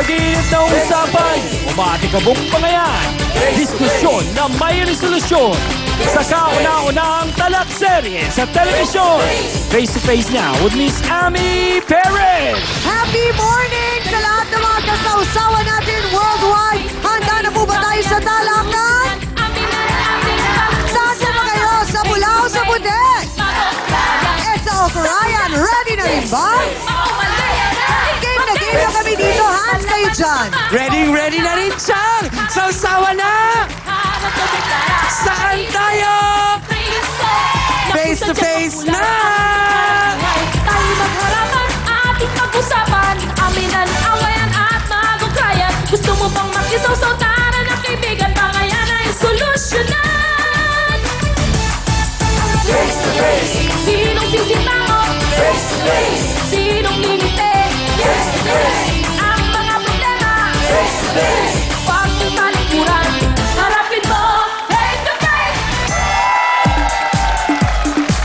Mainit na usapan, umatikabong pangayan, diskusyon na may resolusyon sa kauna-unahang talakserye sa telebisyon. Face to face now with Miss Amy Perez. Happy morning sa lahat ng mga kasausawa natin worldwide. Handa na po ba tayo sa talakan? Saan ba kayo? Sa Bulao, sa Budek? Esa Ocrayan, ready na rin ba? Game na kami dito. Hands kayo dyan. Ready na rin siyang! Sausawa na! Saan tayo? Face to face na! Tayo magharapan, ating pag-usapan. Aminan, awayan at magukrayan. Gusto mo bang makisaw-saw? Tara na kaibigan, pangayan ay solusyonan. Face to face, Sinong sisitango? face to face, Sinong ngingiti? face to face, Ang mga problema, face to face. huwag mong talikuran. Harapin mo, face to face.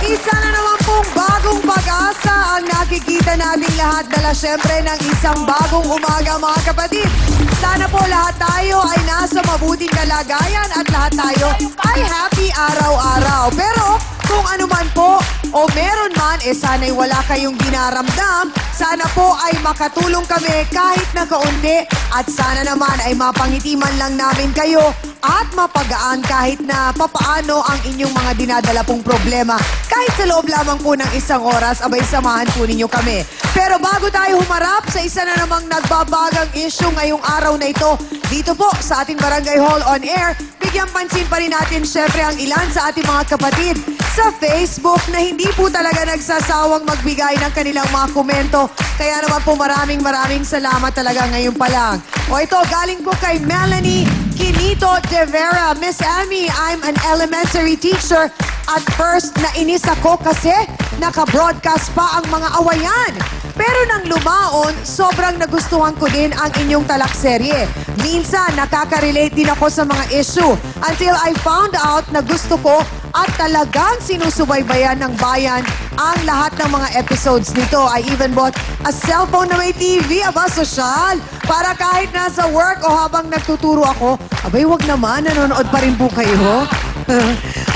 Isa na naman pong bagong pag-asa ang nakikita nating lahat dala syempre ng isang bagong umaga mga kapatid. Sana po lahat tayo ay nasa mabuting kalagayan at lahat tayo ay happy araw-araw. Pero kung ano man po o meron man, sana'y wala kayong dinaramdam. Sana po ay makatulong kami kahit na kaunti at sana naman ay mapangiti man lang namin kayo at mapagaan kahit na papaano ang inyong mga dinadala pong problema. Kahit sa loob lamang po ng isang oras, abay samahan po ninyo kami. Pero bago tayo humarap sa isa na namang nagbabagang issue ngayong araw na ito, dito po sa ating Barangay Hall on Air, bigyan pansin pa rin natin syempre ang ilan sa ating mga kapatid sa Facebook na hindi po talaga nagsasawang magbigay ng kanilang mga komento. Kaya naman po maraming salamat talaga ngayon pa lang. O ito, galing po kay Melanie Quinito de Vera. Miss Amy, I'm an elementary teacher. At first, nainis ako kasi naka-broadcast pa ang mga awayan. Pero nang lumaon, sobrang nagustuhan ko din ang inyong talakserye. Minsan, nakaka-relate din ako sa mga issue. Until I found out na gusto ko at talagang sinusubaybayan ng bayan ang lahat ng mga episodes nito. I even bought a cellphone na may TV, aba, sosyal. Para kahit nasa work o habang nagtuturo ako, abay, wag naman, nanonood pa rin po kayo.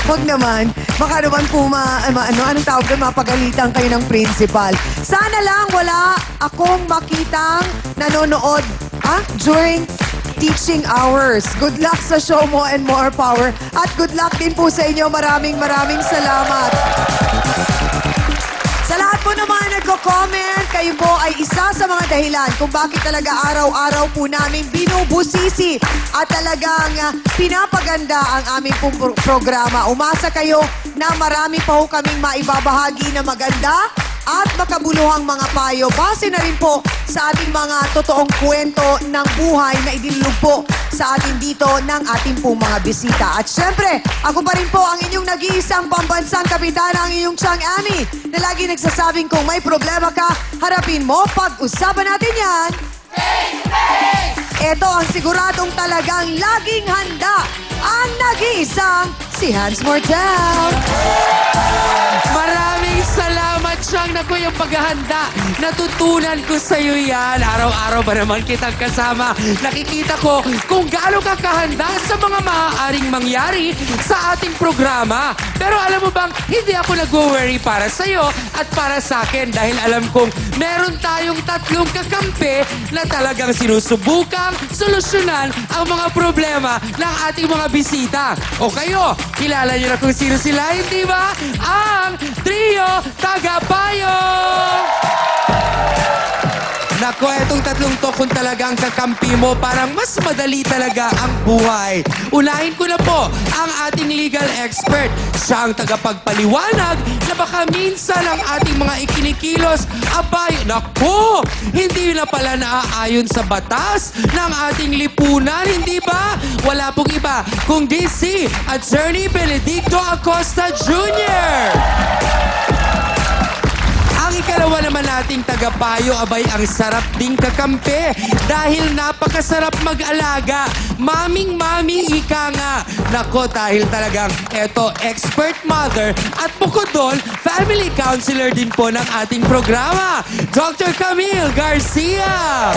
Wag naman. Baka naman po anong tawag doon, mapagalitan kayo ng principal. Sana lang wala akong makitang nanonood during teaching hours. Good luck sa show mo and more power. At good luck din po sa inyo. Maraming salamat. Sa lahat po naman nagko-comment, kayo po ay isa sa mga dahilan kung bakit talaga araw-araw po namin binubusisi at talagang pinapaganda ang aming pong programa. Umasa kayo na marami pa po kaming maibabahagi na maganda at makabuluhang mga payo. Base na rin po sa ating mga totoong kwento ng buhay na idinulog po sa atin dito ng ating pong mga bisita. At syempre, ako pa rin po ang inyong nag-iisang pambansang kapitana, ang inyong Chang Amy, na lagi nagsasabing kung may problema ka, harapin mo, pag-usapan natin yan. Ito ang siguradong talagang laging handa, ang nag-iisang si Hans Mortel. Maraming salamat siyang na yung paghahanda. Natutunan ko sa iyo yan. Araw-araw ba naman kitang kasama. Nakikita ko kung gaano ka kahanda sa mga maaaring mangyari sa ating programa. Pero alam mo bang, hindi ako nag-worry para sa iyo at para sa akin dahil alam kong meron tayong tatlong kakampi na talagang sinusubukang solusyonan ang mga problema ng ating mga bisita. O kayo, kilala niyo na kung sino sila, hindi ba? Ang Trio Tagapayo! Nako, etong tatlong to kung talagang kakampi mo, parang mas madali talaga ang buhay. Unahin ko na po ang ating legal expert. Siya ang tagapagpaliwanag na baka minsan ang ating mga ikinikilos, abay, nako, hindi na pala naaayon sa batas ng ating lipunan, hindi ba? Wala pong iba kundi si Attorney Benedicto Acosta Jr. Ang ikalawa naman nating tagapayo, abay, ang sarap ding kakampi dahil napakasarap mag-alaga. Maming-mami ika nga. Nako, dahil talagang eto, expert mother at bukod doon, family counselor din po ng ating programa, Dr. Camille Garcia.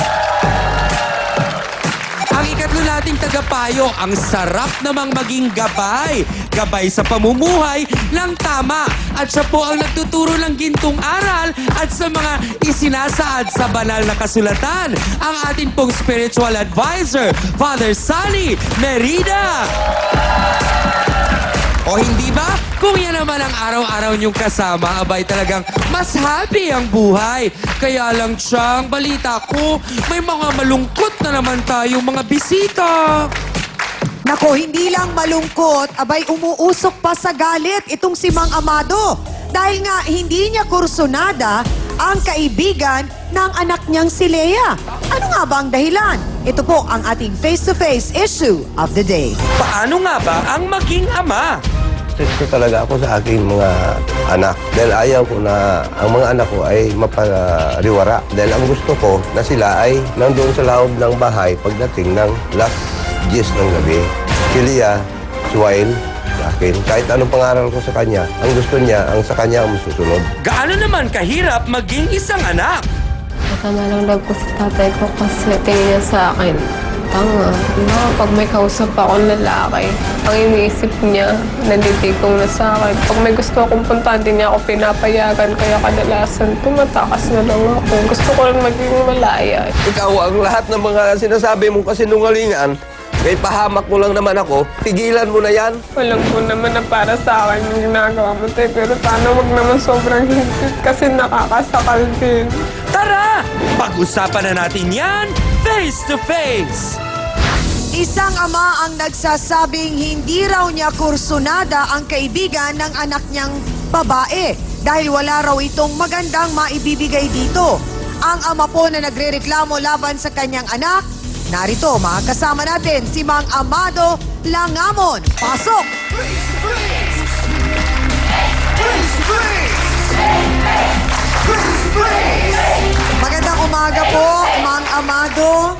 Ang ikatlo nating tagapayo, ang sarap namang maging gabay. Gabay sa pamumuhay ng tama. At siya po ang nagtuturo ng gintong aral at sa mga isinasaad sa banal na kasulatan. Ang atin pong spiritual advisor, Father Sunny Merida. O hindi ba? Kung yan naman ang araw-araw niyong kasama, abay talagang mas happy ang buhay. Kaya lang siyang balita ko, may mga malungkot na naman tayong mga bisita. Nako, hindi lang malungkot, abay umuusok pa sa galit itong si Mang Amado. Dahil nga hindi niya kursunada ang kaibigan ng anak niyang si Lea. Ano nga ba ang dahilan? Ito po ang ating face-to-face issue of the day. Paano nga ba ang maging ama? Gusto talaga ako sa aking mga anak dahil ayaw ko na ang mga anak ko ay mapariwara. Dahil ang gusto ko na sila ay nandoon sa loob ng bahay pagdating ng last 10 ng gabi. Si Lea, Swile, sa akin. Kahit anong pangaral ko sa kanya, ang gusto niya, ang sa kanya ang susunod. Gaano naman kahirap maging isang anak? Masama lang loob ko sa tatay ko kasi tingin niya sa akin. Tanga. Pag may kausap akong lalaki, ang iniisip niya, nalitikong na sa akin. Pag may gusto akong puntahan, hindi niya ako pinapayagan. Kaya kadalasan, tumatakas na lang ako. Gusto ko rin maging malaya. Ikaw, ang lahat ng mga sinasabi mong kasinungalingan, kay pahamak mo lang naman ako, tigilan mo na yan. Walang po naman na para sa akin yung ginagawa mo, te. Pero sana wag naman sobrang higpit kasi nakakasakal din. Tara! Pag-usapan na natin yan face to face! Isang ama ang nagsasabing hindi raw niya kursunada ang kaibigan ng anak niyang babae dahil wala raw itong magandang maibibigay dito. Ang ama po na nagrereklamo laban sa kanyang anak, narito, makakasama natin si Mang Amado Langamon. Pasok! Magandang umaga po, Mang Amado.